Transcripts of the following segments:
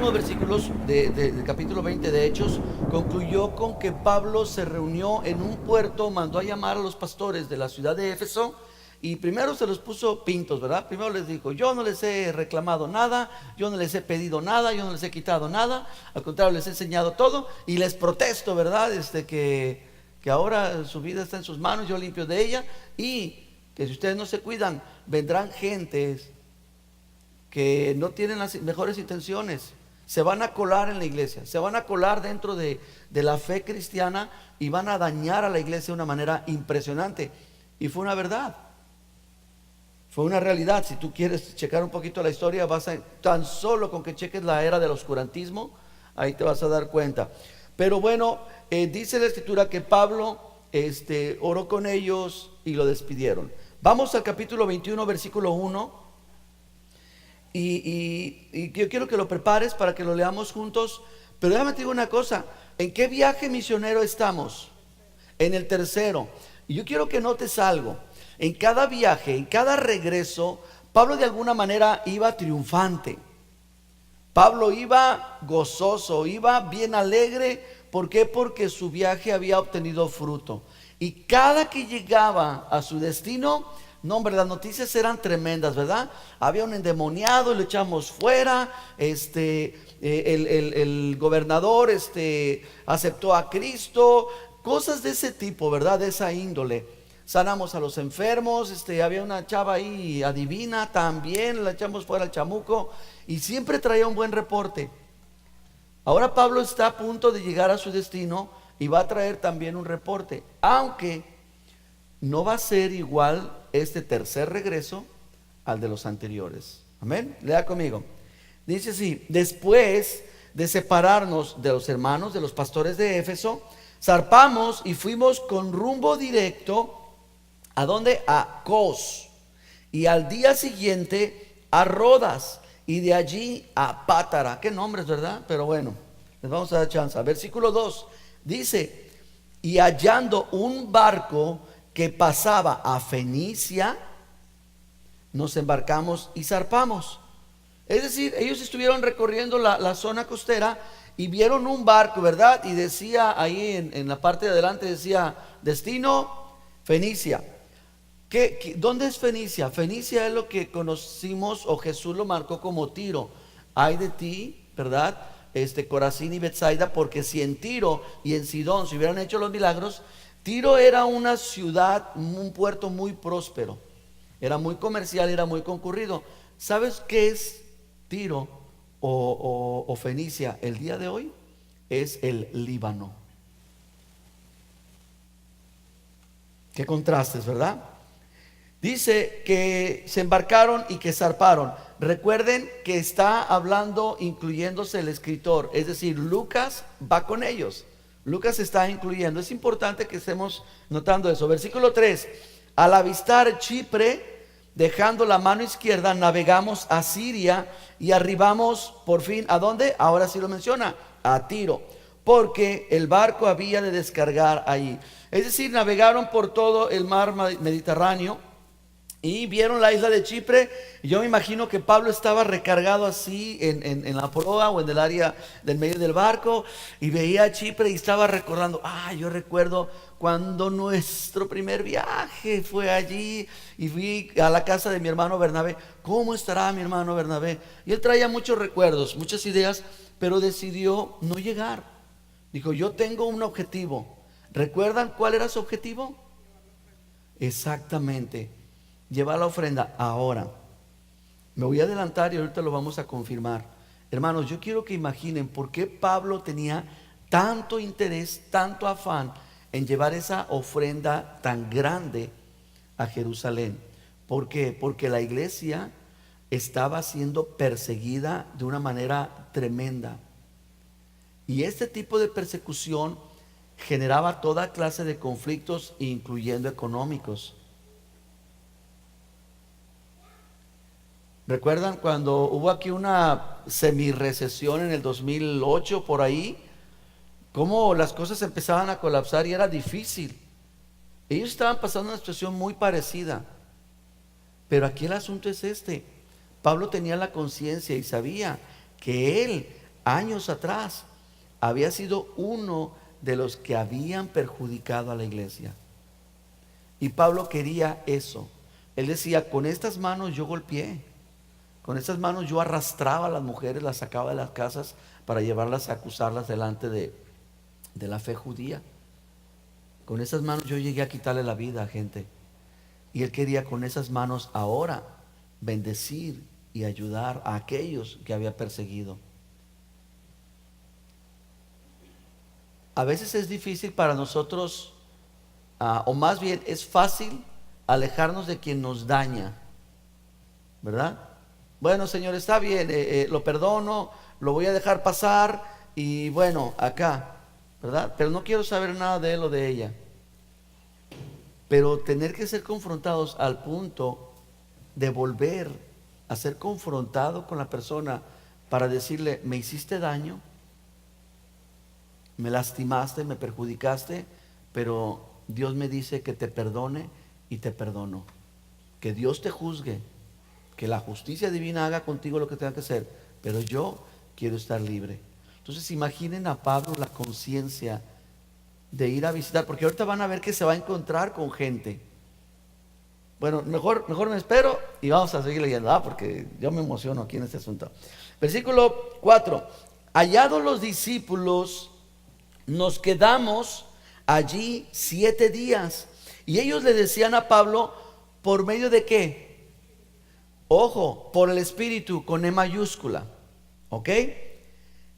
últimos versículos del capítulo 20 de Hechos concluyó con que Pablo se reunió en un puerto, mandó a llamar a los pastores de la ciudad de Éfeso y primero se los puso pintos, ¿verdad? Primero les dijo: yo no les he reclamado nada, yo no les he pedido nada, yo no les he quitado nada, al contrario les he enseñado todo y les protesto, ¿verdad? Que ahora su vida está en sus manos, yo limpio de ella, y que si ustedes no se cuidan, vendrán gentes que no tienen las mejores intenciones, se van a colar en la iglesia, se van a colar dentro de la fe cristiana y van a dañar a la iglesia de una manera impresionante. Y fue una verdad, fue una realidad. Si tú quieres checar un poquito la historia, tan solo con que cheques la era del oscurantismo, ahí te vas a dar cuenta. Pero bueno, dice la escritura que Pablo oró con ellos y lo despidieron. Vamos al capítulo 21, versículo 1. Y yo quiero que lo prepares para que lo leamos juntos. Pero déjame te digo una cosa: ¿en qué viaje misionero estamos? En el tercero. Y yo quiero que notes algo. En cada viaje, en cada regreso, Pablo de alguna manera iba triunfante. Pablo iba gozoso, iba bien alegre. ¿Por qué? Porque su viaje había obtenido fruto. Y cada que llegaba a su destino, no, hombre, las noticias eran tremendas, ¿verdad? Había un endemoniado y lo echamos fuera. El gobernador aceptó a Cristo. Cosas de ese tipo, ¿verdad? De esa índole. Sanamos a los enfermos. Había una chava ahí adivina, también la echamos fuera al chamuco. Y siempre traía un buen reporte. Ahora Pablo está a punto de llegar a su destino y va a traer también un reporte, aunque no va a ser igual este tercer regreso al de los anteriores. Amén. Lea conmigo. Dice así: después de separarnos de los hermanos, de los pastores de Éfeso, zarpamos y fuimos con rumbo directo. ¿A dónde? A Cos. Y al día siguiente a Rodas. Y de allí a Pátara. Qué nombres, ¿verdad? Pero bueno, les vamos a dar chance. Versículo 2 dice: y hallando un barco que pasaba a Fenicia, nos embarcamos y zarpamos. Es decir, ellos estuvieron recorriendo la zona costera y vieron un barco, ¿verdad? Y decía ahí en la parte de adelante, decía: destino Fenicia. ¿Dónde es Fenicia? Fenicia es lo que conocimos, o Jesús lo marcó como Tiro. Ay de ti, ¿verdad? Corazín y Betsaida, porque si en Tiro y en Sidón se hubieran hecho los milagros. Tiro era una ciudad, un puerto muy próspero, era muy comercial, era muy concurrido. ¿Sabes qué es Tiro o Fenicia el día de hoy? Es el Líbano. Qué contrastes, ¿verdad? Dice que se embarcaron y que zarparon. Recuerden que está hablando incluyéndose el escritor, es decir, Lucas va con ellos. Lucas está incluyendo. Es importante que estemos notando eso. Versículo 3: al avistar Chipre, dejando la mano izquierda, navegamos a Siria y arribamos por fin, ¿a dónde? Ahora sí lo menciona, a Tiro, porque el barco había de descargar allí. Es decir, navegaron por todo el mar Mediterráneo y vieron la isla de Chipre. Yo me imagino que Pablo estaba recargado así en la proa o en el área del medio del barco y veía a Chipre y estaba recordando: yo recuerdo cuando nuestro primer viaje fue allí y fui a la casa de mi hermano Bernabé. ¿Cómo estará mi hermano Bernabé? Y él traía muchos recuerdos, muchas ideas, pero decidió no llegar. Dijo: yo tengo un objetivo. ¿Recuerdan cuál era su objetivo? Exactamente, llevar la ofrenda. Ahora, me voy a adelantar y ahorita lo vamos a confirmar. Hermanos, yo quiero que imaginen por qué Pablo tenía tanto interés, tanto afán en llevar esa ofrenda tan grande a Jerusalén. ¿Por qué? Porque la iglesia estaba siendo perseguida de una manera tremenda. Y este tipo de persecución generaba toda clase de conflictos, incluyendo económicos. ¿Recuerdan cuando hubo aquí una semi-recesión en el 2008 por ahí? Cómo las cosas empezaban a colapsar y era difícil. Ellos estaban pasando una situación muy parecida. Pero aquí el asunto es Pablo tenía la conciencia y sabía que él años atrás había sido uno de los que habían perjudicado a la iglesia. Y Pablo quería eso. Él decía, con estas manos yo golpeé, con estas manos yo arrastraba a las mujeres, las sacaba de las casas para llevarlas a acusarlas delante de la fe judía. Con esas manos yo llegué a quitarle la vida a gente. Y él quería con esas manos ahora bendecir y ayudar a aquellos que había perseguido. A veces es difícil para nosotros, o más bien es fácil alejarnos de quien nos daña, ¿verdad? Bueno, Señor, está bien, lo perdono, lo voy a dejar pasar y bueno, acá, ¿verdad? Pero no quiero saber nada de él o de ella. Pero tener que ser confrontados al punto de volver a ser confrontado con la persona para decirle, me hiciste daño, me lastimaste, me perjudicaste, pero Dios me dice que te perdone y te perdono. Que Dios te juzgue, que la justicia divina haga contigo lo que tenga que hacer, pero yo quiero estar libre. Entonces imaginen a Pablo la conciencia de ir a visitar, porque ahorita van a ver que se va a encontrar con gente. Bueno, mejor me espero y vamos a seguir leyendo, porque yo me emociono aquí en este asunto. Versículo 4. Hallados los discípulos, nos quedamos allí 7 días. Y ellos le decían a Pablo, ¿por medio de qué? Ojo, por el Espíritu, con E mayúscula. ¿Ok?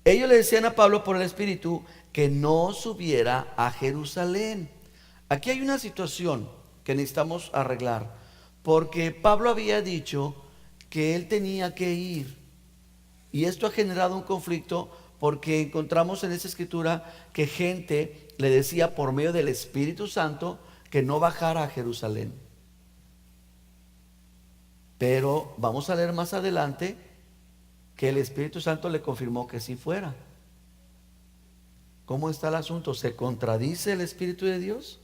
Ellos le decían a Pablo por el Espíritu que no subiera a Jerusalén. Aquí hay una situación que necesitamos arreglar, porque Pablo había dicho que él tenía que ir, y esto ha generado un conflicto, porque encontramos en esa escritura que gente le decía por medio del Espíritu Santo que no bajara a Jerusalén. Pero vamos a leer más adelante que el Espíritu Santo le confirmó que sí fuera. ¿Cómo está el asunto? ¿Se contradice el Espíritu de Dios?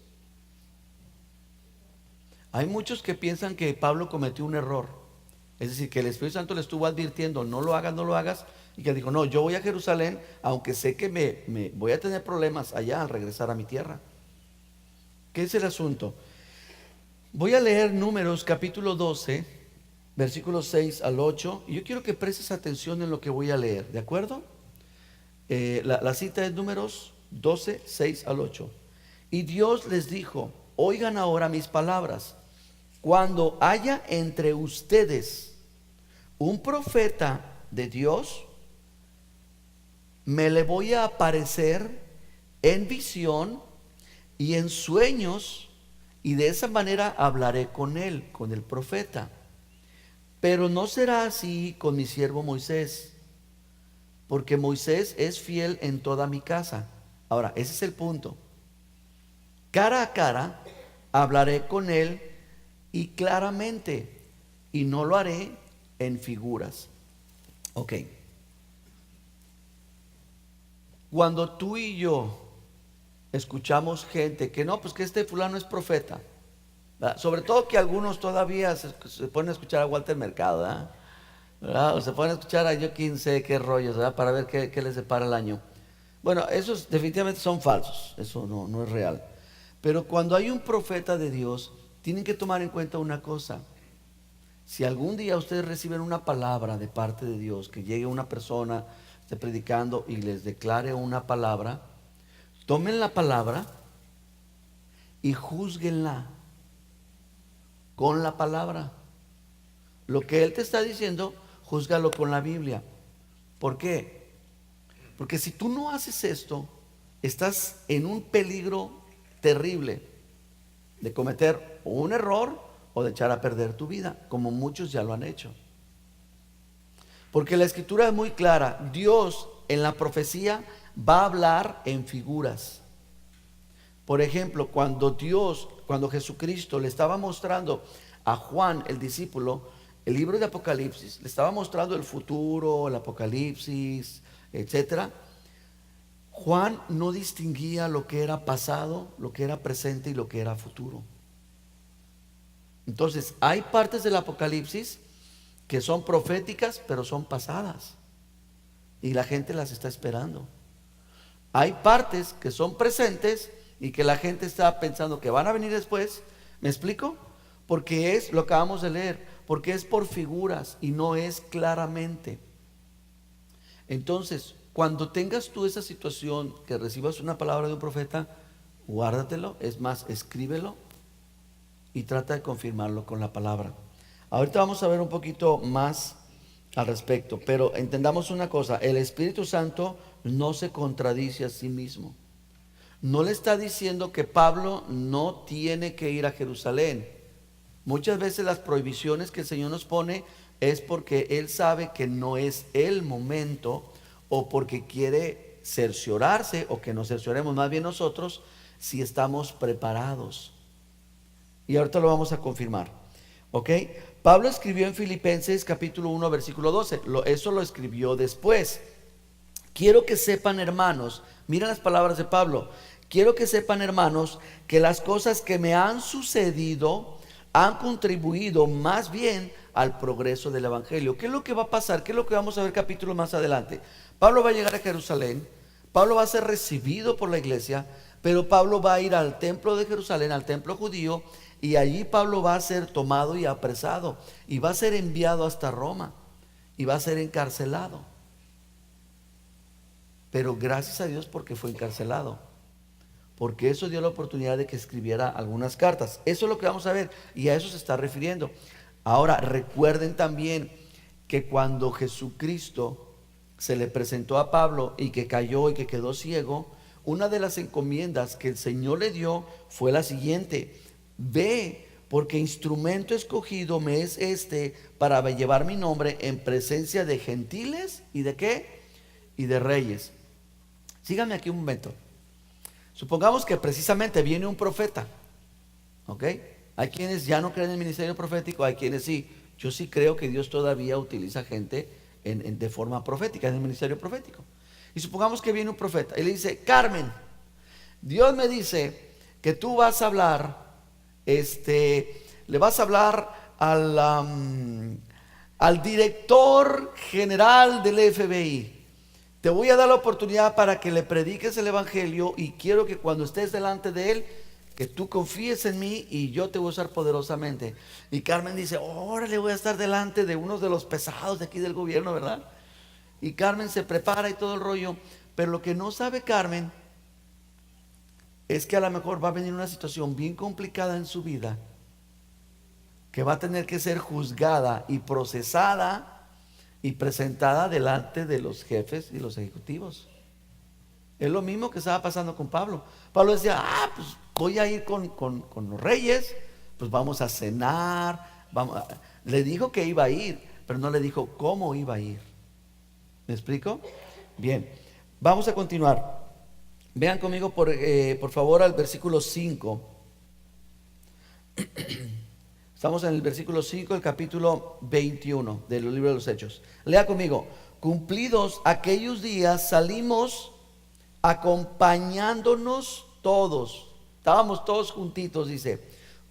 Hay muchos que piensan que Pablo cometió un error, es decir, que el Espíritu Santo le estuvo advirtiendo, no lo hagas, no lo hagas, y que dijo, no, yo voy a Jerusalén, aunque sé que me voy a tener problemas allá al regresar a mi tierra. ¿Qué es el asunto? Voy a leer Números capítulo 12, versículos 6 al 8, y yo quiero que prestes atención en lo que voy a leer, ¿de acuerdo? La cita es Números 12, 6 al 8. Y Dios les dijo, oigan ahora mis palabras. Cuando haya entre ustedes un profeta de Dios, me le voy a aparecer en visión y en sueños, y de esa manera hablaré con él, con el profeta. Pero no será así con mi siervo Moisés, porque Moisés es fiel en toda mi casa. Ahora, ese es el punto. Cara a cara hablaré con él y claramente, y no lo haré en figuras. Ok. Cuando tú y yo escuchamos gente que no, pues que este fulano es profeta, ¿verdad? Sobre todo que algunos todavía se ponen a escuchar a Walter Mercado, ¿verdad? O se ponen a escuchar a yo quién sé qué rollos, ¿verdad? Para ver qué les depara el año. Bueno, esos definitivamente son falsos, eso no es real. Pero cuando hay un profeta de Dios, tienen que tomar en cuenta una cosa. Si algún día ustedes reciben una palabra de parte de Dios, que llegue una persona, esté predicando y les declare una palabra, tomen la palabra y júzguenla con la palabra. Lo que Él te está diciendo, júzgalo con la Biblia. ¿Por qué? Porque si tú no haces esto, estás en un peligro terrible de cometer un error o de echar a perder tu vida, como muchos ya lo han hecho. Porque la escritura es muy clara. Dios en la profecía va a hablar en figuras. Por ejemplo, cuando Jesucristo le estaba mostrando a Juan, el discípulo, el libro de Apocalipsis, le estaba mostrando el futuro, el Apocalipsis, etcétera. Juan no distinguía lo que era pasado, lo que era presente y lo que era futuro. Entonces, hay partes del Apocalipsis que son proféticas, pero son pasadas. y la gente las está esperando. Hay partes que son presentes y que la gente está pensando que van a venir después. ¿Me explico? Porque es, lo acabamos de leer, porque es por figuras y no es claramente. Entonces, cuando tengas tú esa situación, que recibas una palabra de un profeta, guárdatelo, es más, escríbelo y trata de confirmarlo con la palabra. Ahorita vamos a ver un poquito más al respecto, pero entendamos una cosa: el Espíritu Santo no se contradice a sí mismo. No le está diciendo que Pablo no tiene que ir a Jerusalén. Muchas veces las prohibiciones que el Señor nos pone es porque Él sabe que no es el momento, o porque quiere cerciorarse, o que nos cercioremos más bien nosotros si estamos preparados. Y ahorita lo vamos a confirmar. ¿Ok? Pablo escribió en Filipenses capítulo 1 versículo 12. Eso lo escribió después. Quiero que sepan, hermanos, miren las palabras de Pablo. Quiero que sepan, hermanos, que las cosas que me han sucedido han contribuido más bien al progreso del evangelio. ¿Qué es lo que va a pasar? ¿Qué es lo que vamos a ver capítulo más adelante? Pablo va a llegar a Jerusalén. Pablo va a ser recibido por la iglesia, pero Pablo va a ir al templo de Jerusalén, al templo judío, y allí Pablo va a ser tomado y apresado, y va a ser enviado hasta Roma, y va a ser encarcelado. Pero gracias a Dios porque fue encarcelado, porque eso dio la oportunidad de que escribiera algunas cartas. Eso es lo que vamos a ver, y a eso se está refiriendo. Ahora, recuerden también que cuando Jesucristo se le presentó a Pablo y que cayó y que quedó ciego, una de las encomiendas que el Señor le dio fue la siguiente: ve, porque instrumento escogido me es este para llevar mi nombre en presencia de gentiles y de ¿qué? Y de reyes. Síganme aquí un momento. Supongamos que precisamente viene un profeta, ¿ok? Hay quienes ya no creen en el ministerio profético, hay quienes sí. Yo sí creo que Dios todavía utiliza gente de forma profética, en el ministerio profético. Y supongamos que viene un profeta y le dice: Carmen, Dios me dice que tú vas a hablar, le vas a hablar al director general del FBI. Te voy a dar la oportunidad para que le prediques el evangelio, y quiero que cuando estés delante de él, que tú confíes en mí y yo te voy a usar poderosamente. Y Carmen dice: órale, voy a estar delante de unos de los pesados de aquí del gobierno, ¿verdad? Y Carmen se prepara y todo el rollo. Pero lo que no sabe Carmen es que a lo mejor va a venir una situación bien complicada en su vida, que va a tener que ser juzgada y procesada y presentada delante de los jefes y los ejecutivos. Es lo mismo que estaba pasando con Pablo. Pablo decía: pues voy a ir con los reyes, pues vamos a cenar, le dijo que iba a ir, pero no le dijo cómo iba a ir. ¿Me explico? Bien, vamos a continuar. Vean conmigo por favor al versículo 5. Estamos en el versículo 5 del capítulo 21 del libro de los Hechos. Lea conmigo: cumplidos aquellos días salimos acompañándonos todos. Estábamos todos juntitos, dice,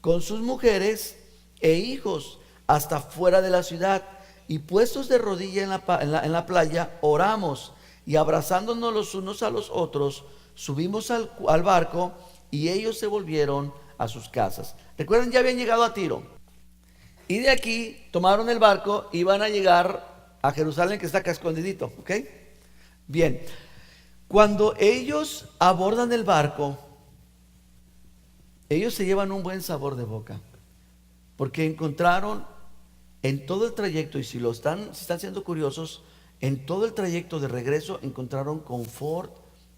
con sus mujeres e hijos hasta fuera de la ciudad, y puestos de rodilla en la playa, oramos, y abrazándonos los unos a los otros, subimos al barco, y ellos se volvieron a sus casas. Recuerden, ya habían llegado a Tiro, y de aquí tomaron el barco y van a llegar a Jerusalén, que está acá escondidito, ¿ok? Bien, cuando ellos abordan el barco, ellos se llevan un buen sabor de boca, porque encontraron en todo el trayecto, y si están siendo curiosos, en todo el trayecto de regreso encontraron confort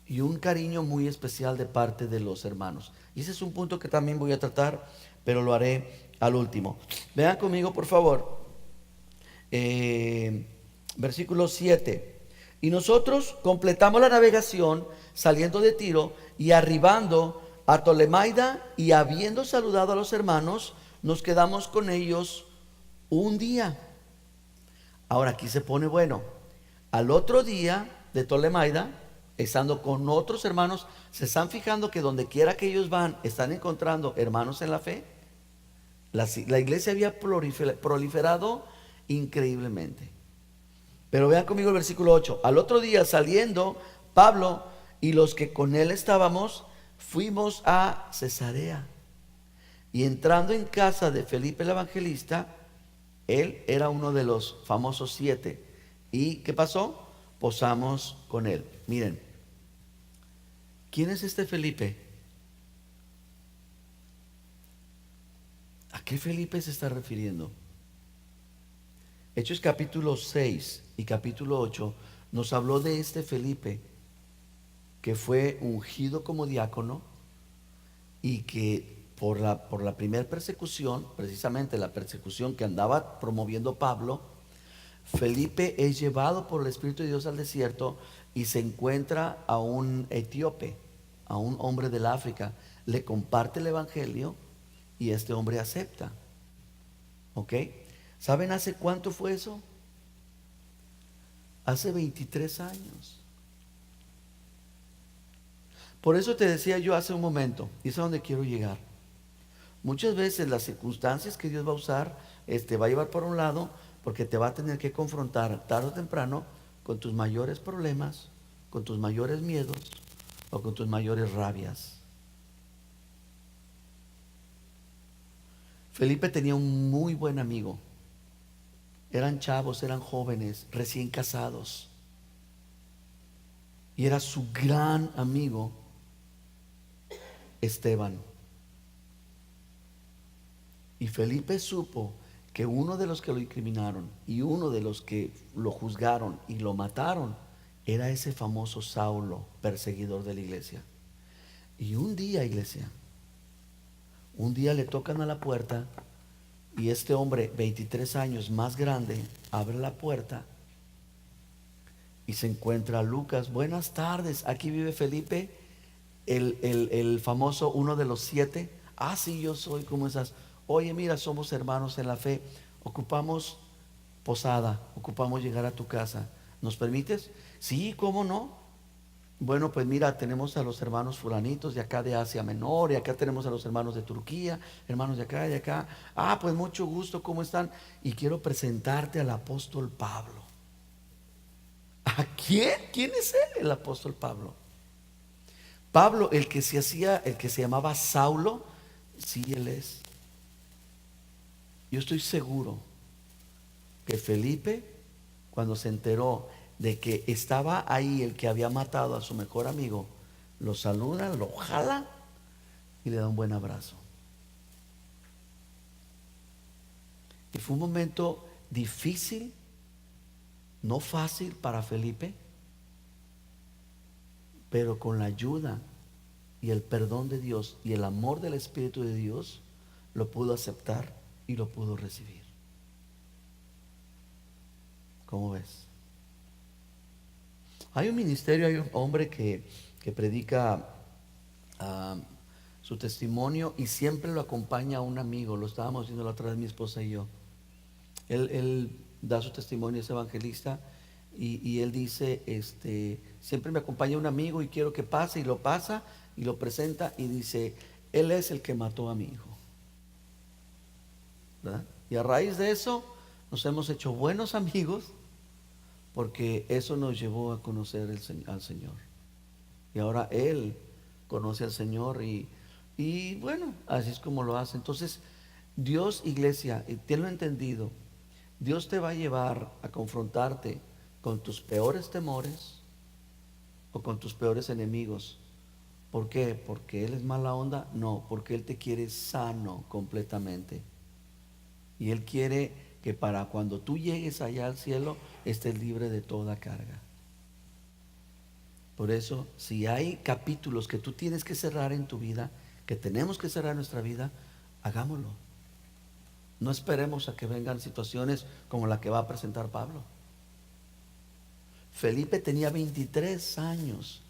y un cariño muy especial de parte de los hermanos. Y ese es un punto que también voy a tratar, pero lo haré al último. Vean conmigo por favor, versículo 7. Y nosotros completamos la navegación saliendo de Tiro y arribando a Tolemaida, y habiendo saludado a los hermanos, nos quedamos con ellos un día. Ahora aquí se pone bueno. Al otro día de Tolemaida, estando con otros hermanos, se están fijando que donde quiera que ellos van, están encontrando hermanos en la fe. La iglesia había proliferado increíblemente. Pero vean conmigo el versículo 8. Al otro día, saliendo Pablo y los que con él estábamos, fuimos a Cesarea. Y entrando en casa de Felipe el evangelista, él era uno de los famosos 7. ¿Y qué pasó? Posamos con él. Miren, ¿quién es este Felipe? ¿A qué Felipe se está refiriendo? Hechos capítulo 6 y capítulo 8 nos habló de este Felipe que fue ungido como diácono y que por la primera persecución, precisamente la persecución que andaba promoviendo Pablo, Felipe es llevado por el Espíritu de Dios al desierto y se encuentra a un etíope, a un hombre del África, le comparte el evangelio y este hombre acepta. ¿Ok? ¿Saben hace cuánto fue eso? Hace 23 años. Por eso te decía yo hace un momento, y es a donde quiero llegar. Muchas veces las circunstancias que Dios va a usar, va a llevar por un lado, porque te va a tener que confrontar tarde o temprano con tus mayores problemas, con tus mayores miedos o con tus mayores rabias. Felipe tenía un muy buen amigo. Eran chavos, eran jóvenes, recién casados. Y era su gran amigo Esteban. Y Felipe supo que uno de los que lo incriminaron y uno de los que lo juzgaron y lo mataron era ese famoso Saulo, perseguidor de la iglesia. Y un día, iglesia, un día le tocan a la puerta y este hombre, 23 años más grande, abre la puerta y se encuentra a Lucas. Buenas tardes, aquí vive Felipe, el famoso, uno de los 7. Ah, sí, yo soy, ¿cómo estás? Oye, mira, somos hermanos en la fe, ocupamos posada, ocupamos llegar a tu casa. ¿Nos permites? Sí, ¿cómo no? Bueno, pues mira, tenemos a los hermanos fulanitos de acá de Asia Menor, y acá tenemos a los hermanos de Turquía, hermanos de acá y de acá. Ah, pues mucho gusto, ¿cómo están? Y quiero presentarte al apóstol Pablo. ¿A quién? ¿Quién es él? El apóstol Pablo. Pablo, el que se llamaba Saulo, sí, él es. Yo estoy seguro que Felipe, cuando se enteró de que estaba ahí el que había matado a su mejor amigo, lo saluda, lo jala y le da un buen abrazo. Y fue un momento difícil, no fácil para Felipe, pero con la ayuda y el perdón de Dios y el amor del Espíritu de Dios, lo pudo aceptar y lo pudo recibir. ¿Cómo ves? Hay un ministerio, hay un hombre que predica su testimonio y siempre lo acompaña a un amigo. Lo estábamos viendo la otra vez mi esposa y yo. Él da su testimonio, es evangelista, y él dice, siempre me acompaña un amigo y quiero que pase, y lo pasa y lo presenta y dice, él es el que mató a mi hijo. ¿Verdad? Y a raíz de eso nos hemos hecho buenos amigos, porque eso nos llevó a conocer al Señor. Y ahora él conoce al Señor y bueno, así es como lo hace. Entonces, Dios, iglesia, y tenlo entendido, Dios te va a llevar a confrontarte con tus peores temores o con tus peores enemigos. ¿Por qué? ¿Porque Él es mala onda? No, porque Él te quiere sano completamente. Y Él quiere que para cuando tú llegues allá al cielo, estés libre de toda carga. Por eso, si hay capítulos que tú tienes que cerrar en tu vida, que tenemos que cerrar en nuestra vida, hagámoslo. No esperemos a que vengan situaciones como la que va a presentar Pablo. Felipe tenía 23 años,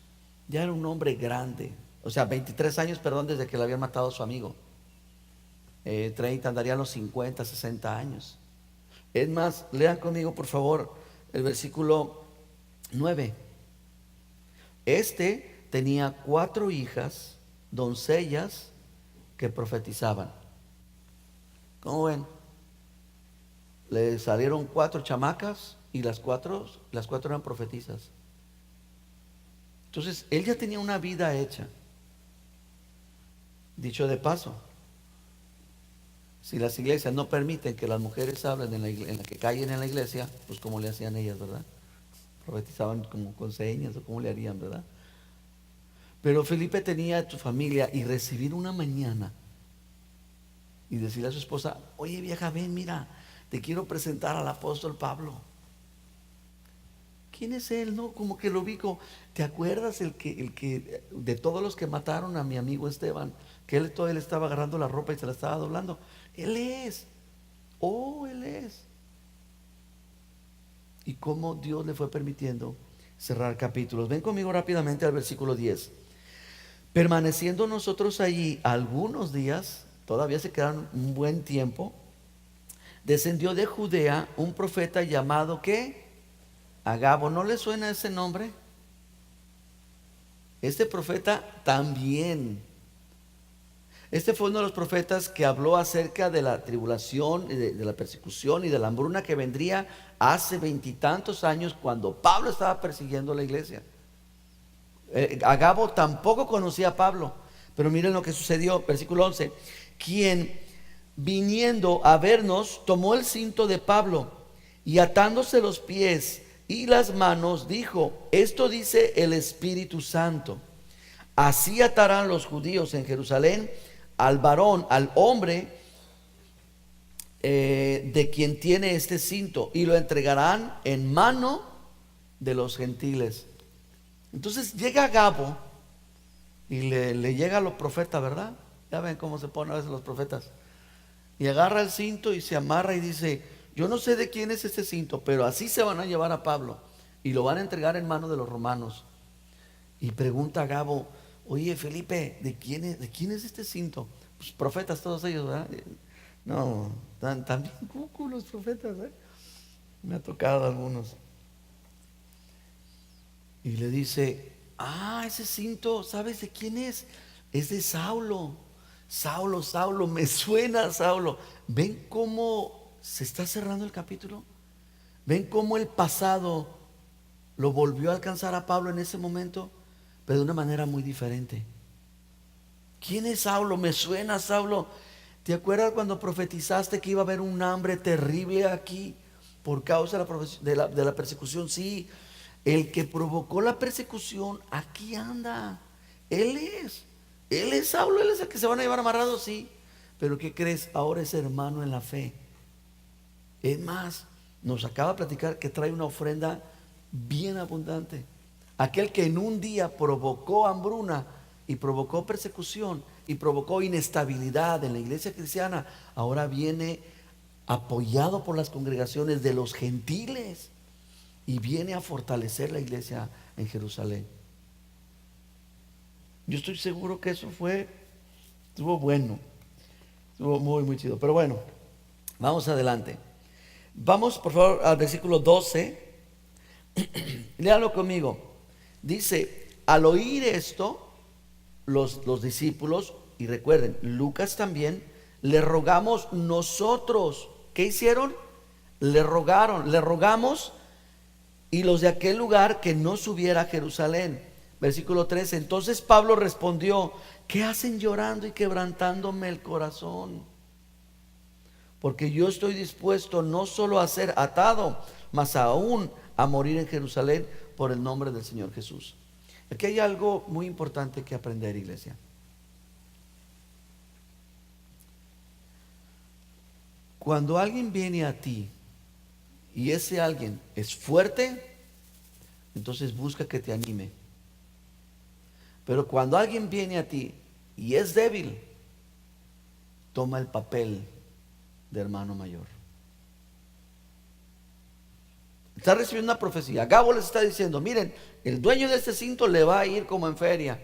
ya era un hombre grande, o sea, 23 años, perdón, desde que le había matado a su amigo. 30, andarían los 50, 60 años. Es más, lean conmigo por favor el versículo 9. Tenía 4 hijas, doncellas, que profetizaban. ¿Cómo ven? Le salieron 4 chamacas y las cuatro eran profetisas. Entonces, él ya tenía una vida hecha. Dicho de paso, si las iglesias no permiten que las mujeres hablen en la que callen en la iglesia, pues como le hacían ellas, ¿verdad? Profetizaban como con señas o cómo le harían, ¿verdad? Pero Felipe tenía su familia y recibir una mañana y decirle a su esposa: oye vieja, ven, mira, te quiero presentar al apóstol Pablo. ¿Quién es él? No, como que lo ubico. ¿Te acuerdas el que de todos los que mataron a mi amigo Esteban, que él todavía le estaba agarrando la ropa y se la estaba doblando? Él es. Oh, él es. Y cómo Dios le fue permitiendo cerrar capítulos. Ven conmigo rápidamente al versículo 10. Permaneciendo nosotros allí algunos días, todavía se quedaron un buen tiempo, descendió de Judea un profeta llamado ¿qué? Agabo. ¿No le suena ese nombre? Este profeta también. Este fue uno de los profetas que habló acerca de la tribulación, de la persecución y de la hambruna que vendría hace veintitantos años cuando Pablo estaba persiguiendo la iglesia. Agabo tampoco conocía a Pablo, pero miren lo que sucedió, versículo 11. Quien viniendo a vernos tomó el cinto de Pablo y atándose los pies y las manos dijo: esto dice el Espíritu Santo, así atarán los judíos en Jerusalén al varón, al hombre de quien tiene este cinto, y lo entregarán en mano de los gentiles. Entonces llega Agabo y le llega a los profetas, ¿verdad? Ya ven cómo se ponen a veces los profetas. Y agarra el cinto y se amarra y dice: yo no sé de quién es este cinto, pero así se van a llevar a Pablo y lo van a entregar en manos de los romanos. Y pregunta a Agabo: oye Felipe, ¿de quién es este cinto? Pues profetas todos ellos, ¿verdad? No, también cucu los profetas, ¿eh? Me ha tocado algunos. Y le dice: ese cinto, ¿sabes de quién es? Es de Saulo. Saulo, Saulo, me suena Saulo. ¿Ven cómo se está cerrando el capítulo? ¿Ven cómo el pasado lo volvió a alcanzar a Pablo en ese momento, pero de una manera muy diferente? ¿Quién es Saulo? Me suena Saulo. ¿Te acuerdas cuando profetizaste que iba a haber un hambre terrible aquí por causa de la persecución? Sí, el que provocó la persecución aquí anda. Él es Saulo, él es el que se van a llevar amarrado, sí. Pero ¿qué crees? Ahora es hermano en la fe. Es más, nos acaba de platicar que trae una ofrenda bien abundante. Aquel que en un día provocó hambruna y provocó persecución y provocó inestabilidad en la iglesia cristiana, ahora viene apoyado por las congregaciones de los gentiles y viene a fortalecer la iglesia en Jerusalén. Yo estoy seguro que eso estuvo bueno, estuvo muy, muy chido. Pero bueno, vamos adelante. Vamos por favor al versículo 12. Léalo conmigo. Dice: al oír esto, los discípulos, y recuerden, Lucas también, le rogamos nosotros. ¿Qué hicieron? Le rogamos, y los de aquel lugar, que no subiera a Jerusalén. Versículo 13. Entonces Pablo respondió: ¿qué hacen llorando y quebrantándome el corazón? Porque yo estoy dispuesto no solo a ser atado, mas aún a morir en Jerusalén por el nombre del Señor Jesús. Aquí hay algo muy importante que aprender, iglesia. Cuando alguien viene a ti y ese alguien es fuerte, entonces busca que te anime. Pero cuando alguien viene a ti y es débil, toma el papel de hermano mayor. Está recibiendo una profecía. Gabo les está diciendo: miren, el dueño de este cinto le va a ir como en feria.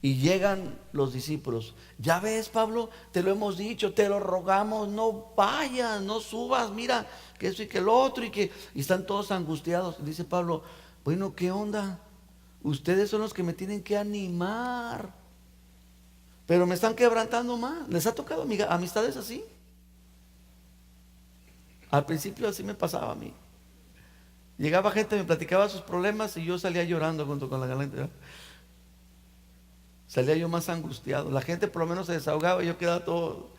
Y llegan los discípulos: ya ves, Pablo, te lo hemos dicho, te lo rogamos, no vayas, no subas, mira que eso y que el otro, y están todos angustiados. Dice Pablo: bueno, ¿qué onda? Ustedes son los que me tienen que animar, pero me están quebrantando más. ¿Les ha tocado amistades así? Al principio así me pasaba a mí. Llegaba gente, me platicaba sus problemas y yo salía llorando junto con la gente. Salía yo más angustiado. La gente por lo menos se desahogaba y yo quedaba todo.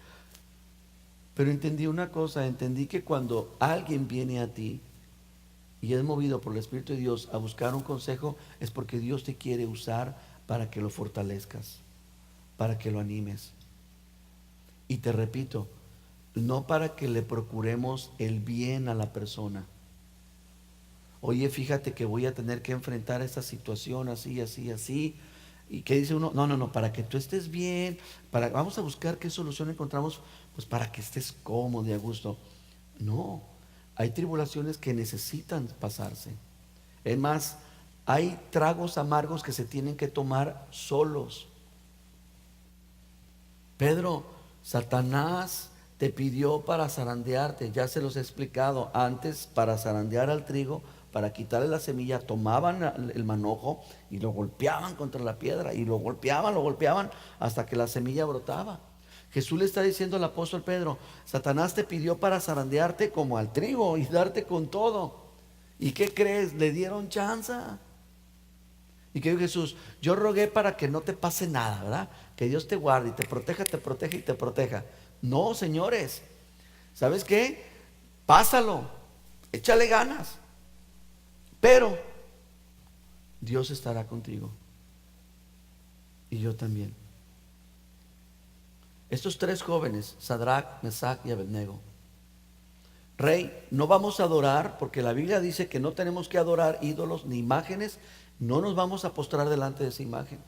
Pero entendí una cosa, entendí que cuando alguien viene a ti y es movido por el Espíritu de Dios a buscar un consejo, es porque Dios te quiere usar para que lo fortalezcas, para que lo animes. Y te repito, no para que le procuremos el bien a la persona. Oye, fíjate que voy a tener que enfrentar esta situación así, así, así. ¿Y qué dice uno? No, no, no, para que tú estés bien, vamos a buscar qué solución encontramos, pues para que estés cómodo y a gusto. No, hay tribulaciones que necesitan pasarse. Es más, hay tragos amargos que se tienen que tomar solos. Pedro, Satanás te pidió para zarandearte, ya se los he explicado antes, para zarandear al trigo, para quitarle la semilla, tomaban el manojo y lo golpeaban contra la piedra y lo golpeaban hasta que la semilla brotaba. Jesús le está diciendo al apóstol Pedro, Satanás te pidió para zarandearte como al trigo y darte con todo. ¿Y qué crees? Le dieron chance. ¿Y qué dijo Jesús? Yo rogué para que no te pase nada, ¿verdad? Que Dios te guarde y te proteja y te proteja. No, señores, ¿sabes qué? Pásalo, échale ganas, pero Dios estará contigo y yo también. Estos tres jóvenes, Sadrach, Mesach y Abednego, rey, no vamos a adorar, porque la Biblia dice que no tenemos que adorar ídolos ni imágenes, no nos vamos a postrar delante de esa imagen.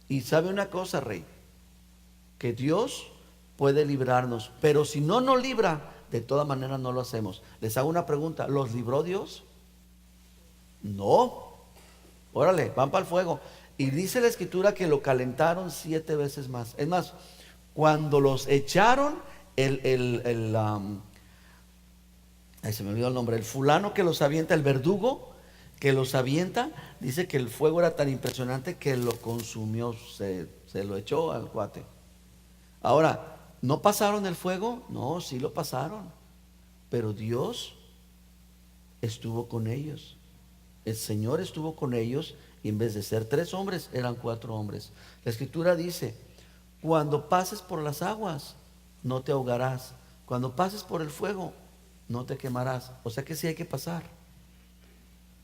Y sabe una cosa, rey, que Dios puede librarnos, pero si no nos libra, de todas maneras no lo hacemos. Les hago una pregunta, ¿los libró Dios? No. Órale, van para el fuego. Y dice la escritura que lo calentaron 7 veces más. Es más, cuando los echaron, ay, se me olvidó el nombre, el fulano que los avienta, el verdugo que los avienta, dice que el fuego era tan impresionante que lo consumió, se lo echó al cuate. Ahora, ¿no pasaron el fuego? No, sí lo pasaron, pero Dios estuvo con ellos. El Señor estuvo con ellos y en vez de ser 3 hombres, eran 4 hombres. La escritura dice, cuando pases por las aguas, no te ahogarás. Cuando pases por el fuego, no te quemarás. O sea que sí hay que pasar.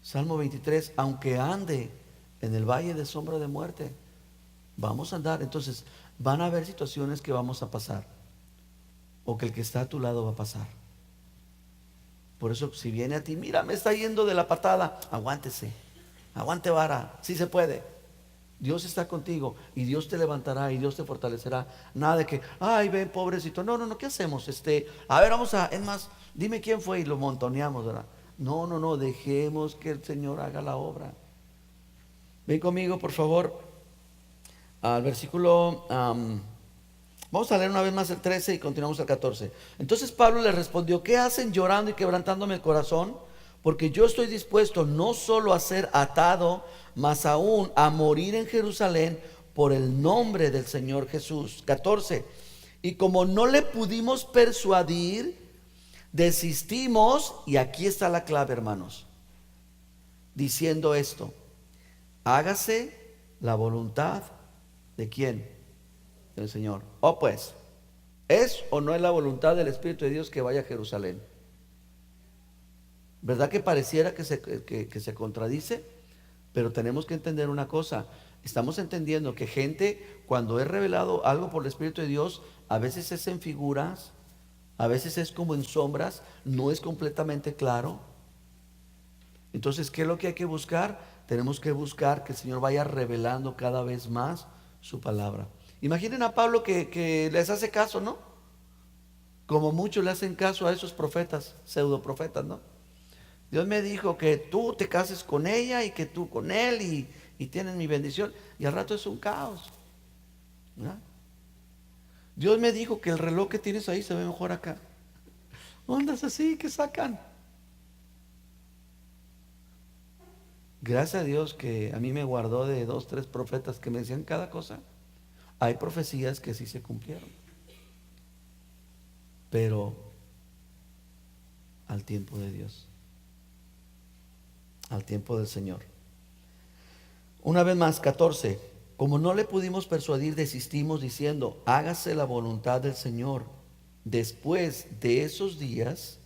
Salmo 23, aunque ande en el valle de sombra de muerte, vamos a andar. Entonces, van a haber situaciones que vamos a pasar, o que el que está a tu lado va a pasar. Por eso, si viene a ti, mira, me está yendo de la patada, aguántese, aguante vara, sí se puede. Dios está contigo y Dios te levantará y Dios te fortalecerá. Nada de que, ay, ven, pobrecito. No, no, no, ¿qué hacemos? A ver, es más, dime quién fue y lo montoneamos, ¿verdad? No, no, no, dejemos que el Señor haga la obra. Ven conmigo, por favor, al versículo, vamos a leer una vez más el 13 y continuamos el 14. Entonces Pablo le respondió, ¿qué hacen llorando y quebrantándome el corazón? Porque yo estoy dispuesto no solo a ser atado, mas aún a morir en Jerusalén por el nombre del Señor Jesús. 14. Y como no le pudimos persuadir, desistimos, y aquí está la clave, hermanos, diciendo esto, hágase la voluntad de quién, del Señor. Oh, pues, ¿es o no es la voluntad del Espíritu de Dios que vaya a Jerusalén? ¿Verdad que pareciera que se contradice? Pero tenemos que entender una cosa. Estamos entendiendo que gente, cuando es revelado algo por el Espíritu de Dios, a veces es en figuras, a veces es como en sombras, no es completamente claro. Entonces, ¿qué es lo que hay que buscar? Tenemos que buscar que el Señor vaya revelando cada vez más su palabra. Imaginen a Pablo que les hace caso, ¿no? Como muchos le hacen caso a esos profetas, pseudo profetas, ¿no? Dios me dijo que tú te cases con ella y que tú con él y tienen mi bendición. Y al rato es un caos, ¿verdad? Dios me dijo que el reloj que tienes ahí se ve mejor acá. Ondas así que sacan. Gracias a Dios que a mí me guardó de 2, 3 profetas que me decían cada cosa. Hay profecías que sí se cumplieron, pero al tiempo de Dios. al tiempo del Señor. Una vez más, 14. Como no le pudimos persuadir, desistimos diciendo, hágase la voluntad del Señor. Después de esos días,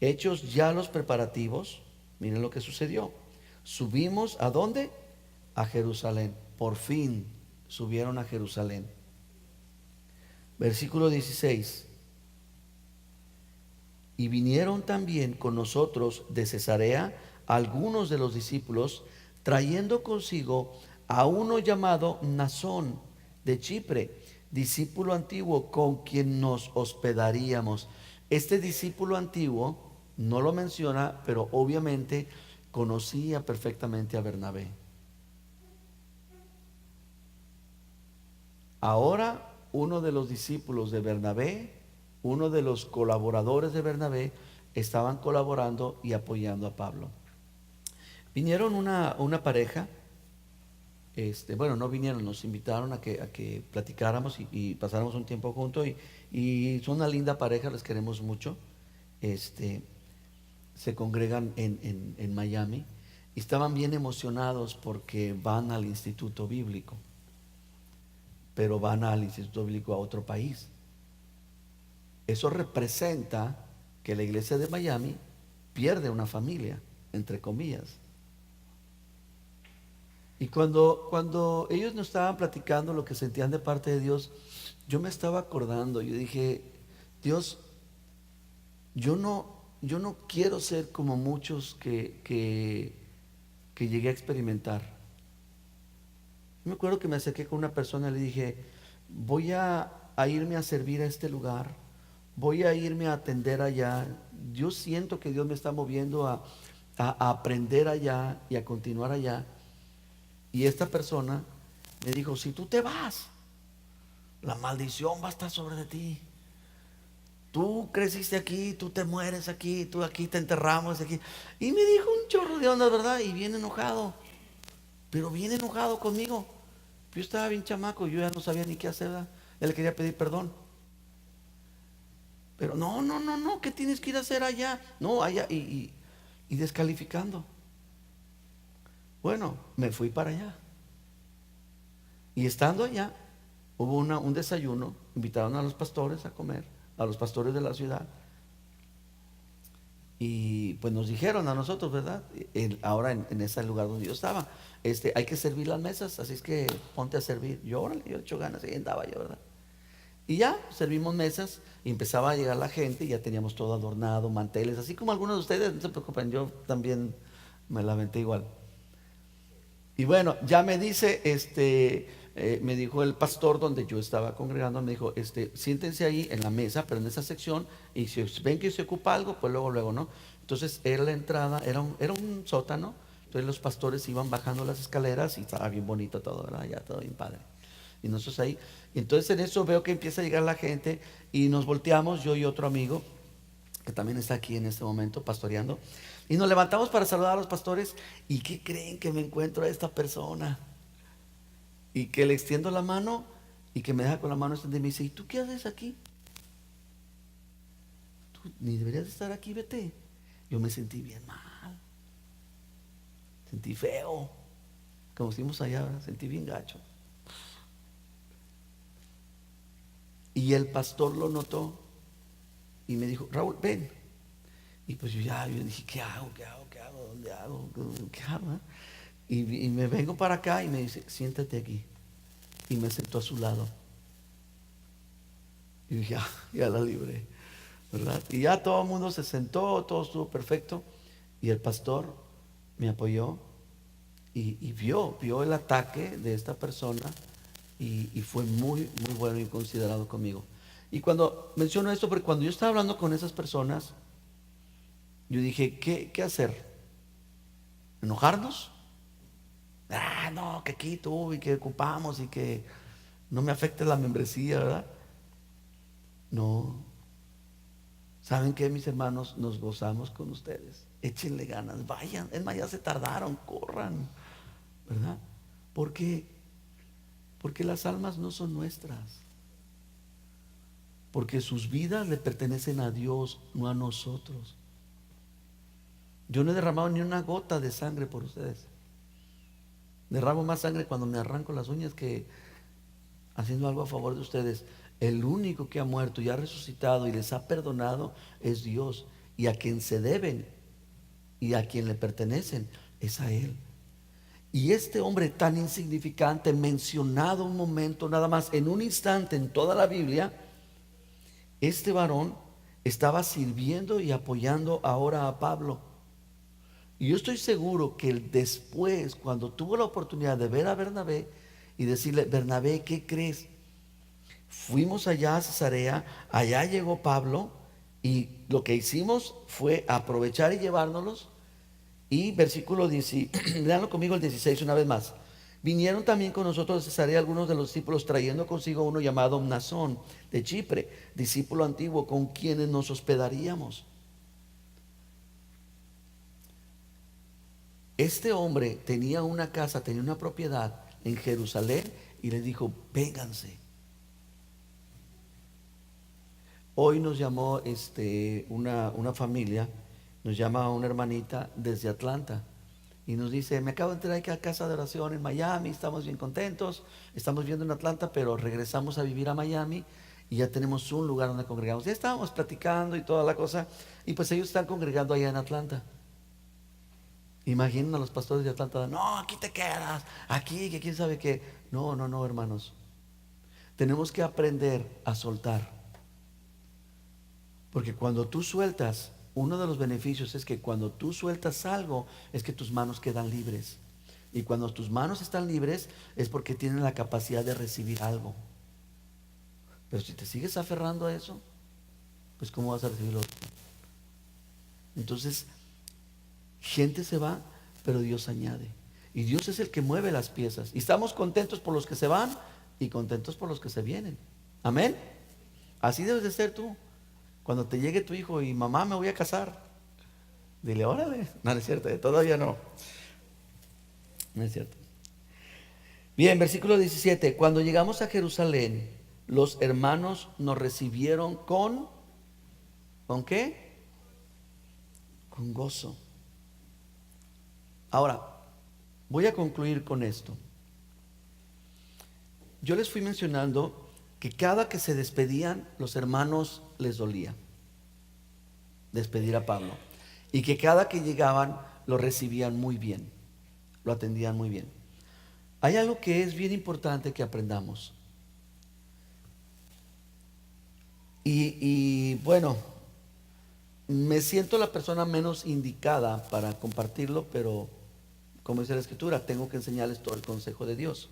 hechos ya los preparativos, miren lo que sucedió. Subimos ¿a dónde? A Jerusalén. Por fin subieron a Jerusalén. Versículo 16. Y vinieron también con nosotros de Cesarea algunos de los discípulos, trayendo consigo a uno llamado Nasón de Chipre, discípulo antiguo con quien nos hospedaríamos. Este discípulo antiguo no lo menciona, pero obviamente conocía perfectamente a Bernabé. Ahora uno de los discípulos de Bernabé, uno de los colaboradores de Bernabé, estaban colaborando y apoyando a Pablo. Vinieron una pareja, bueno, no vinieron, nos invitaron a que platicáramos y pasáramos un tiempo juntos y son una linda pareja, les queremos mucho. Se congregan en Miami y estaban bien emocionados porque van al instituto bíblico, pero van al instituto bíblico a otro país. Eso representa que la iglesia de Miami pierde una familia, entre comillas. Y cuando ellos nos estaban platicando lo que sentían de parte de Dios, yo me estaba acordando, yo dije, Dios, yo no quiero ser como muchos que llegué a experimentar. Me acuerdo que me acerqué con una persona y le dije, voy a irme a servir a este lugar, voy a irme a atender allá. Yo siento que Dios me está moviendo a aprender allá y a continuar allá. Y esta persona me dijo, si tú te vas, la maldición va a estar sobre de ti. Tú creciste aquí, tú te mueres aquí, tú aquí te enterramos aquí. Y me dijo un chorro de onda, ¿verdad? Y bien enojado, pero bien enojado conmigo. Yo estaba bien chamaco, yo ya no sabía ni qué hacer, ¿verdad? Él le quería pedir perdón. Pero no, no, no, no, ¿qué tienes que ir a hacer allá? No, allá, y descalificando. Bueno, me fui para allá. Y estando allá, hubo un desayuno, invitaron a los pastores a comer, a los pastores de la ciudad. Y pues nos dijeron a nosotros, ¿verdad? Ahora en ese lugar donde yo estaba, hay que servir las mesas, así es que ponte a servir. Yo, órale, yo he hecho ganas, ahí andaba yo, ¿verdad? Y ya servimos mesas y empezaba a llegar la gente y ya teníamos todo adornado, manteles, así como algunos de ustedes, no se preocupen, yo también me la aventé igual. Y bueno, ya me dice, me dijo el pastor donde yo estaba congregando, me dijo, siéntense ahí en la mesa, pero en esa sección, y si ven que se ocupa algo, pues luego, luego, ¿no? Entonces era la entrada, era un sótano, entonces los pastores iban bajando las escaleras y estaba bien bonito todo, ¿verdad? Ya todo bien padre. Y nosotros ahí, y entonces en eso veo que empieza a llegar la gente y nos volteamos, yo y otro amigo, que también está aquí en este momento pastoreando, y nos levantamos para saludar a los pastores. ¿Y qué creen? Que me encuentro a esta persona y que le extiendo la mano y que me deja con la mano extendida y me dice, ¿y tú qué haces aquí? Tú ni deberías estar aquí, vete. Yo me sentí bien mal, sentí feo, como decimos allá, ¿verdad? Sentí bien gacho. Y el pastor lo notó y me dijo, Raúl, ven. Y pues yo dije, ¿qué hago? ¿Qué hago? ¿Qué hago? ¿Dónde hago? ¿Qué hago? Y me vengo para acá y me dice, siéntate aquí. Y me sentó a su lado. Y dije, ya la libré, ¿verdad? Y ya todo el mundo se sentó, todo estuvo perfecto. Y el pastor me apoyó y vio el ataque de esta persona y fue muy, muy bueno y considerado conmigo. Y cuando menciono esto, porque cuando yo estaba hablando con esas personas, yo dije, ¿qué hacer? ¿Enojarnos? No, que aquí tú y que ocupamos y que no me afecte la membresía, ¿verdad? No. ¿Saben qué, mis hermanos? Nos gozamos con ustedes. Échenle ganas, vayan. Es más, ya se tardaron, corran, ¿verdad? ¿Por qué? Porque las almas no son nuestras. Porque sus vidas le pertenecen a Dios, no a nosotros. Yo no he derramado ni una gota de sangre por ustedes. Derramo más sangre cuando me arranco las uñas que haciendo algo a favor de ustedes. El único que ha muerto y ha resucitado y les ha perdonado es Dios. Y a quien se deben y a quien le pertenecen es a Él. Y este hombre tan insignificante, mencionado un momento nada más, en un instante en toda la Biblia, este varón estaba sirviendo y apoyando ahora a Pablo. Y yo estoy seguro que él después, cuando tuvo la oportunidad de ver a Bernabé y decirle: Bernabé, ¿qué crees? Fuimos allá a Cesarea, allá llegó Pablo y lo que hicimos fue aprovechar y llevárnoslos. Y versículo 10, leanlo conmigo el 16 una vez más. Vinieron también con nosotros de Cesarea algunos de los discípulos, trayendo consigo uno llamado Mnasón de Chipre, discípulo antiguo, con quienes nos hospedaríamos. Este hombre tenía una casa, tenía una propiedad en Jerusalén y le dijo: vénganse. Hoy nos llamó una familia, nos llama una hermanita desde Atlanta y nos dice: me acabo de enterar que hay casa de oración en Miami, estamos bien contentos, estamos viendo en Atlanta, pero regresamos a vivir a Miami y ya tenemos un lugar donde congregamos. Ya estábamos platicando y toda la cosa, y pues ellos están congregando allá en Atlanta. Imaginen a los pastores de Atlanta: no, aquí te quedas, aquí, que quién sabe qué. No, no, no, hermanos. Tenemos que aprender a soltar. Porque cuando tú sueltas, uno de los beneficios es que cuando tú sueltas algo, es que tus manos quedan libres. Y cuando tus manos están libres, es porque tienen la capacidad de recibir algo. Pero si te sigues aferrando a eso, pues ¿cómo vas a recibirlo? Entonces, gente se va, pero Dios añade. Y Dios es el que mueve las piezas. Y estamos contentos por los que se van y contentos por los que se vienen. Amén. Así debes de ser tú. Cuando te llegue tu hijo y: mamá, me voy a casar, dile: órale. No, no es cierto, todavía no. No es cierto. Bien, versículo 17. Cuando llegamos a Jerusalén, los hermanos nos recibieron ¿con qué? Con gozo. Ahora, voy a concluir con esto. Yo les fui mencionando que cada que se despedían, los hermanos les dolía despedir a Pablo, y que cada que llegaban lo recibían muy bien, lo atendían muy bien. Hay algo que es bien importante que aprendamos. Y bueno, me siento la persona menos indicada para compartirlo, pero como dice la Escritura, tengo que enseñarles todo el consejo de Dios.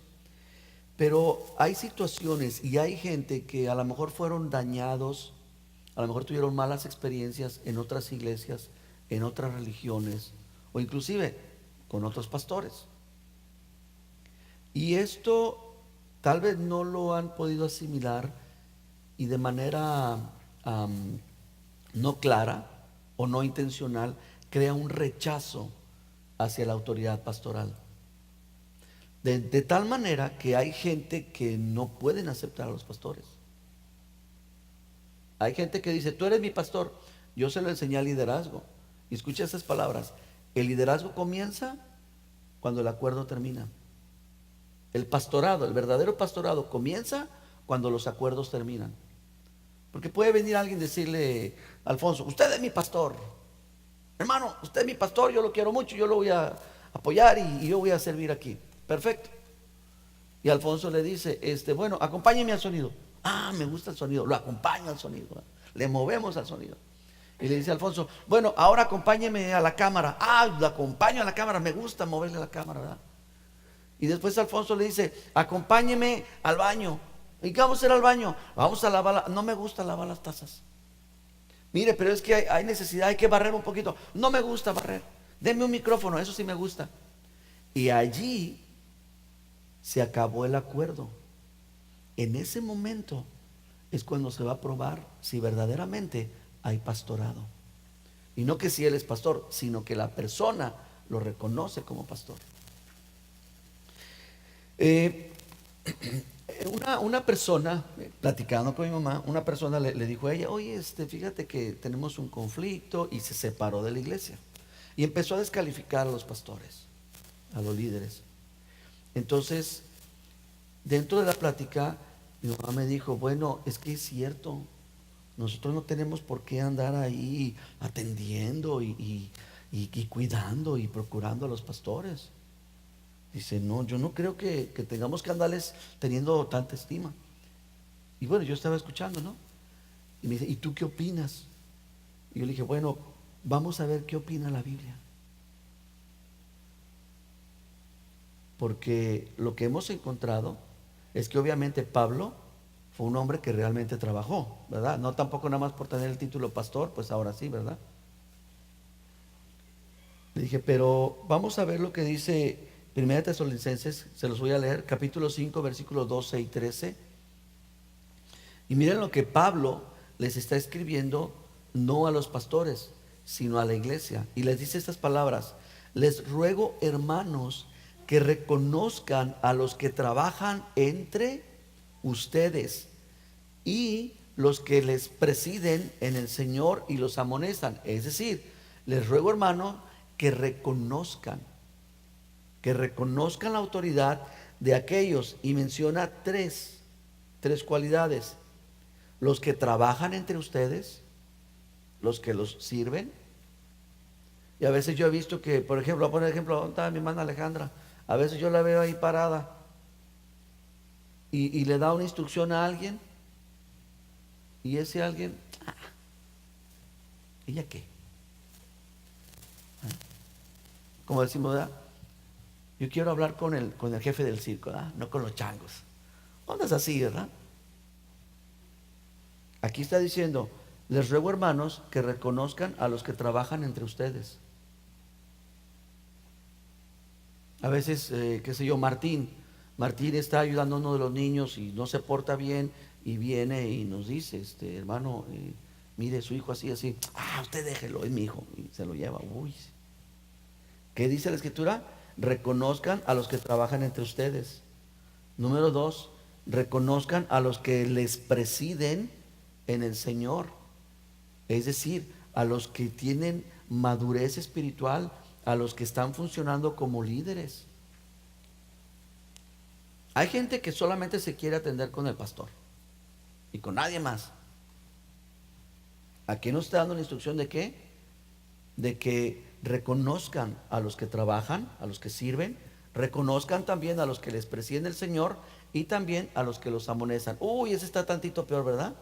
Pero hay situaciones y hay gente que a lo mejor fueron dañados, a lo mejor tuvieron malas experiencias en otras iglesias, en otras religiones, o inclusive con otros pastores. Y esto tal vez no lo han podido asimilar, y de manera no clara o no intencional crea un rechazo hacia la autoridad pastoral. De tal manera que hay gente que no pueden aceptar a los pastores. Hay gente que dice: tú eres mi pastor. Yo se lo enseñé al liderazgo. Y escucha esas palabras: el liderazgo comienza cuando el acuerdo termina. El pastorado, el verdadero pastorado, comienza cuando los acuerdos terminan. Porque puede venir alguien y decirle: Alfonso, usted es mi pastor. Hermano, usted es mi pastor, yo lo quiero mucho, yo lo voy a apoyar y yo voy a servir aquí. Perfecto. Y Alfonso le dice: bueno, acompáñeme al sonido. Ah, me gusta el sonido, lo acompaño al sonido. Le movemos al sonido. Y le dice Alfonso: bueno, ahora acompáñeme a la cámara. Ah, lo acompaño a la cámara, me gusta moverle a la cámara, ¿verdad? Y después Alfonso le dice: acompáñeme al baño. ¿Y qué vamos a hacer al baño? Vamos a lavar, no me gusta lavar las tazas. Mire, pero es que hay necesidad, hay que barrer un poquito. No me gusta barrer. Deme un micrófono, eso sí me gusta. Y allí se acabó el acuerdo. En ese momento es cuando se va a probar si verdaderamente hay pastorado. Y no que si él es pastor, sino que la persona lo reconoce como pastor. Una persona, platicando con mi mamá, una persona le dijo a ella: oye, fíjate que tenemos un conflicto, y se separó de la iglesia. Y empezó a descalificar a los pastores, a los líderes. Entonces, dentro de la plática, mi mamá me dijo, bueno, es que es cierto, nosotros no tenemos por qué andar ahí atendiendo y cuidando y procurando a los pastores. Dice, no, yo no creo que tengamos que andarles teniendo tanta estima. Y bueno, yo estaba escuchando, ¿no? Y me dice, ¿y tú qué opinas? Y yo le dije, bueno, vamos a ver qué opina la Biblia. Porque lo que hemos encontrado es que obviamente Pablo fue un hombre que realmente trabajó, ¿verdad? No tampoco nada más por tener el título pastor, pues ahora sí, ¿verdad? Le dije, pero vamos a ver lo que dice Primera de Tesalonicenses, se los voy a leer, capítulo 5, versículos 12 y 13. Y miren lo que Pablo les está escribiendo, no a los pastores, sino a la iglesia. Y les dice estas palabras: les ruego, hermanos, que reconozcan a los que trabajan entre ustedes y los que les presiden en el Señor y los amonestan. Es decir, les ruego, hermano, que reconozcan la autoridad de aquellos. Y menciona tres cualidades: los que trabajan entre ustedes, los que los sirven. Y a veces yo he visto que, por ejemplo, voy a poner ejemplo, ¿dónde está mi hermana Alejandra? A veces yo la veo ahí parada y le da una instrucción a alguien, y ese alguien, ¿ella qué? Como decimos, ¿verdad? Yo quiero hablar con el jefe del circo, ¿verdad? No con los changos. ¿Dónde es así, verdad? Aquí está diciendo, les ruego, hermanos, que reconozcan a los que trabajan entre ustedes. A veces, qué sé yo, Martín está ayudando a uno de los niños y no se porta bien, y viene y nos dice, hermano, mire, su hijo así, así. Usted déjelo, es mi hijo. Y se lo lleva. Uy. ¿Qué dice la escritura? Reconozcan a los que trabajan entre ustedes. Número 2, reconozcan a los que les presiden en el Señor. Es decir, a los que tienen madurez espiritual, a los que están funcionando como líderes. Hay gente que solamente se quiere atender con el pastor y con nadie más. Aquí nos está dando la instrucción de qué? De que reconozcan a los que trabajan, a los que sirven, reconozcan también a los que les presiden el Señor y también a los que los amonestan. Uy, ese está tantito peor, ¿verdad?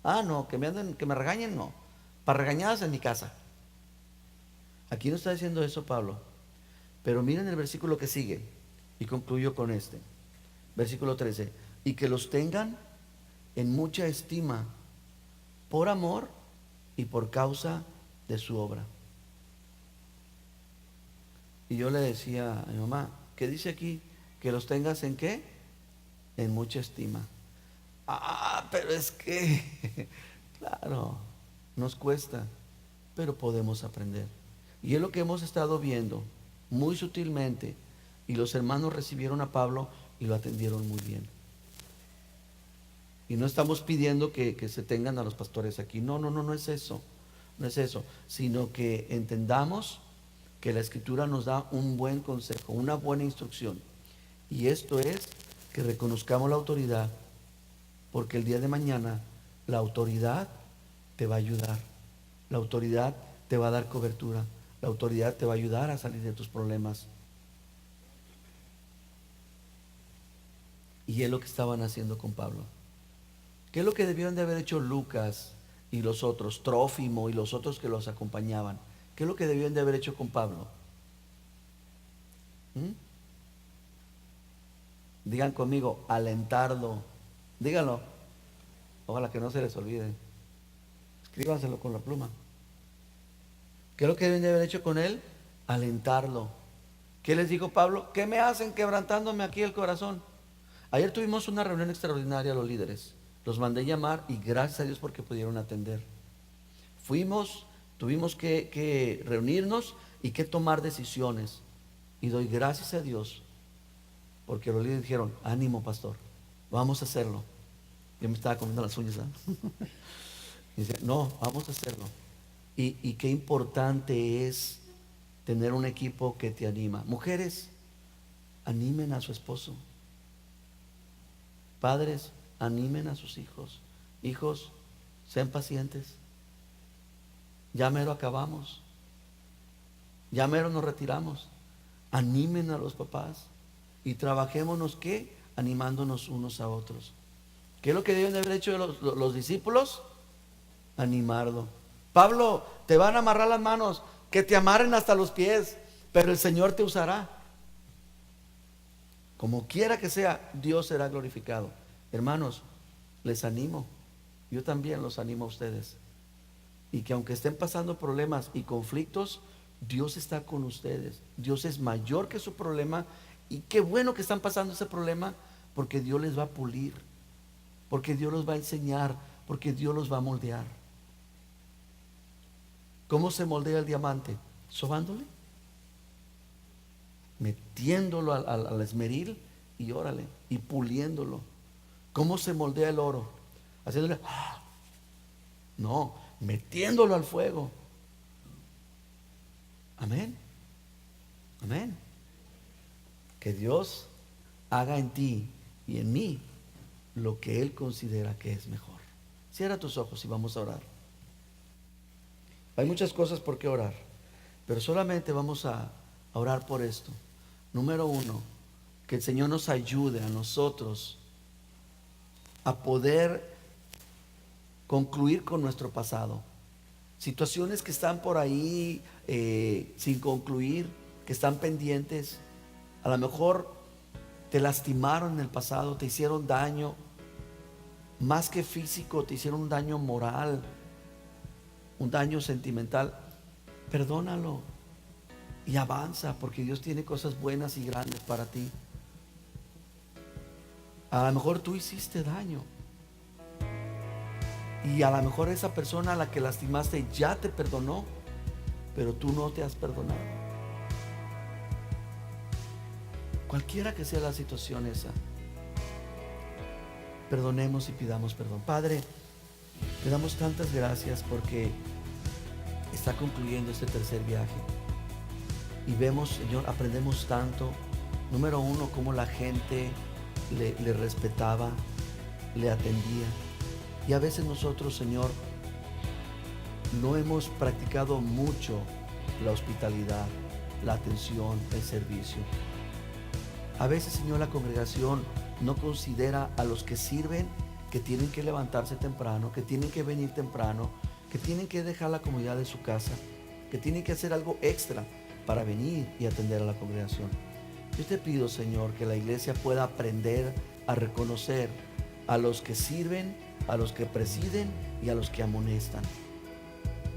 No, que me regañen, no. Para regañadas en mi casa. Aquí no está diciendo eso Pablo. Pero miren el versículo que sigue, y concluyo con este. Versículo 13. Y que los tengan en mucha estima por amor y por causa de su obra. Y yo le decía a mi mamá, ¿qué dice aquí? Que los tengas en qué? En mucha estima. Pero es que, claro, nos cuesta, pero podemos aprender. Y es lo que hemos estado viendo muy sutilmente. Y los hermanos recibieron a Pablo y lo atendieron muy bien. Y no estamos pidiendo que se tengan a los pastores aquí. No, no, no, no es eso. No es eso. Sino que entendamos que la Escritura nos da un buen consejo, una buena instrucción. Y esto es que reconozcamos la autoridad, porque el día de mañana la autoridad te va a ayudar. La autoridad te va a dar cobertura. La autoridad te va a ayudar a salir de tus problemas. Y es lo que estaban haciendo con Pablo. ¿Qué es lo que debieron de haber hecho Lucas y los otros, Trófimo y los otros que los acompañaban? ¿Qué es lo que debieron de haber hecho con Pablo? Digan conmigo, alentarlo. Díganlo. Ojalá que no se les olvide. Escríbanselo con la pluma. ¿Qué es lo que deben de haber hecho con él? Alentarlo. ¿Qué les dijo Pablo? ¿Qué me hacen quebrantándome aquí el corazón? Ayer tuvimos una reunión extraordinaria los líderes. Los mandé llamar y gracias a Dios porque pudieron atender. Tuvimos que reunirnos y que tomar decisiones. Y doy gracias a Dios porque los líderes dijeron, ánimo pastor, vamos a hacerlo. Yo me estaba comiendo las uñas, y dice, no, vamos a hacerlo. Y qué importante es tener un equipo que te anima. Mujeres, animen a su esposo. Padres, animen a sus hijos. Hijos, sean pacientes. Ya mero acabamos. Ya mero nos retiramos. Animen a los papás y trabajémonos, ¿qué? Animándonos unos a otros. ¿Qué es lo que deben de haber hecho los discípulos? Animarlo. Pablo, te van a amarrar las manos, que te amarren hasta los pies, pero el Señor te usará. Como quiera que sea, Dios será glorificado. Hermanos, les animo. Yo también los animo a ustedes. Y que aunque estén pasando problemas y conflictos, Dios está con ustedes. Dios es mayor que su problema. Y qué bueno que están pasando ese problema, porque Dios les va a pulir, porque Dios los va a enseñar, porque Dios los va a moldear. ¿Cómo se moldea el diamante? Sobándole, metiéndolo al esmeril y órale, y puliéndolo. ¿Cómo se moldea el oro? Haciéndole, no, metiéndolo al fuego. Amén. Amén. Que Dios haga en ti y en mí lo que Él considera que es mejor. Cierra tus ojos y vamos a orar. Hay muchas cosas por qué orar, pero solamente vamos a orar por esto. Número uno, que el Señor nos ayude a nosotros a poder concluir con nuestro pasado. Situaciones que están por ahí sin concluir, que están pendientes. A lo mejor te lastimaron en el pasado, te hicieron daño, más que físico, te hicieron un daño moral, un daño sentimental. Perdónalo y avanza, porque Dios tiene cosas buenas y grandes para ti. A lo mejor tú hiciste daño y a lo mejor esa persona a la que lastimaste ya te perdonó, pero tú no te has perdonado. Cualquiera que sea la situación esa, perdonemos y pidamos perdón. Padre, te damos tantas gracias porque está concluyendo este tercer viaje. Y vemos, Señor, aprendemos tanto. Número uno, cómo la gente le respetaba, le atendía. Y a veces nosotros, Señor, no hemos practicado mucho la hospitalidad, la atención, el servicio. A veces, Señor, la congregación no considera a los que sirven que tienen que levantarse temprano, que tienen que venir temprano, que tienen que dejar la comodidad de su casa, que tienen que hacer algo extra para venir y atender a la congregación. Yo te pido, Señor, que la iglesia pueda aprender a reconocer a los que sirven, a los que presiden y a los que amonestan.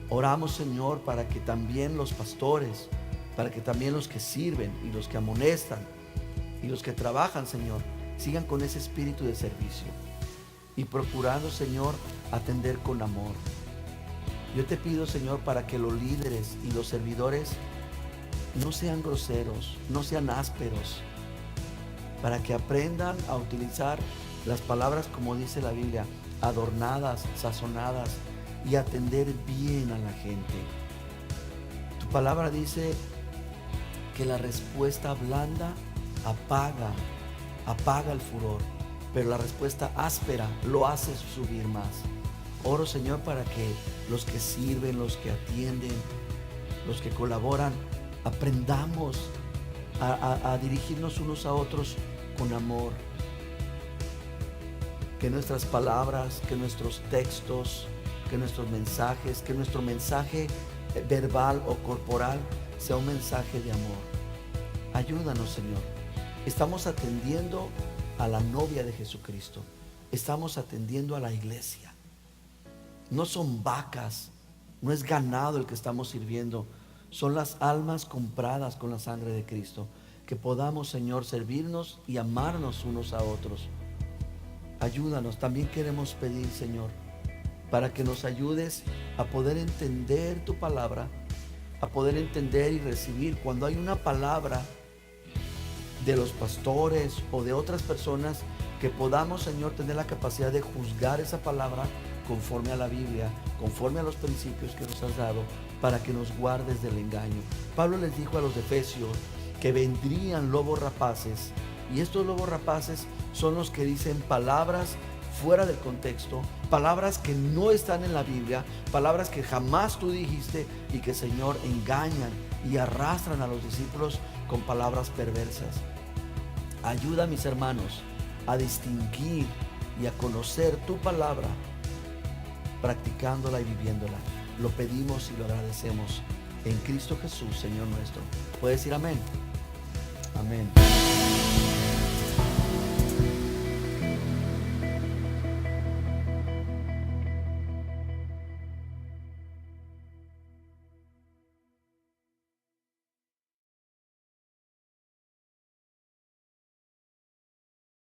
Oramos, Señor, para que también los pastores, para que también los que sirven y los que amonestan y los que trabajan, Señor, sigan con ese espíritu de servicio y procurando, Señor, atender con amor. Yo te pido, Señor, para que los líderes y los servidores no sean groseros, no sean ásperos, para que aprendan a utilizar las palabras, como dice la Biblia, adornadas, sazonadas, y atender bien a la gente. Tu palabra dice que la respuesta blanda apaga el furor, pero la respuesta áspera lo hace subir más. Oro, Señor, para que los que sirven, los que atienden, los que colaboran, aprendamos a dirigirnos unos a otros con amor. Que nuestras palabras, que nuestros textos, que nuestros mensajes, que nuestro mensaje verbal o corporal sea un mensaje de amor. Ayúdanos, Señor. Estamos atendiendo a la novia de Jesucristo. Estamos atendiendo a la iglesia. No son vacas, no es ganado el que estamos sirviendo. Son las almas compradas con la sangre de Cristo. Que podamos, Señor, servirnos y amarnos unos a otros. Ayúdanos. También queremos pedir, Señor, para que nos ayudes a poder entender tu palabra, a poder entender y recibir cuando hay una palabra de los pastores o de otras personas, que podamos, Señor, tener la capacidad de juzgar esa palabra conforme a la Biblia, conforme a los principios que nos has dado, para que nos guardes del engaño. Pablo les dijo a los efesios que vendrían lobos rapaces, y estos lobos rapaces son los que dicen palabras fuera del contexto, palabras que no están en la Biblia, palabras que jamás tú dijiste, y que, Señor, engañan y arrastran a los discípulos con palabras perversas. Ayuda a mis hermanos a distinguir y a conocer tu palabra, practicándola y viviéndola. Lo pedimos y lo agradecemos en Cristo Jesús, Señor nuestro. ¿Puedes decir amén? Amén.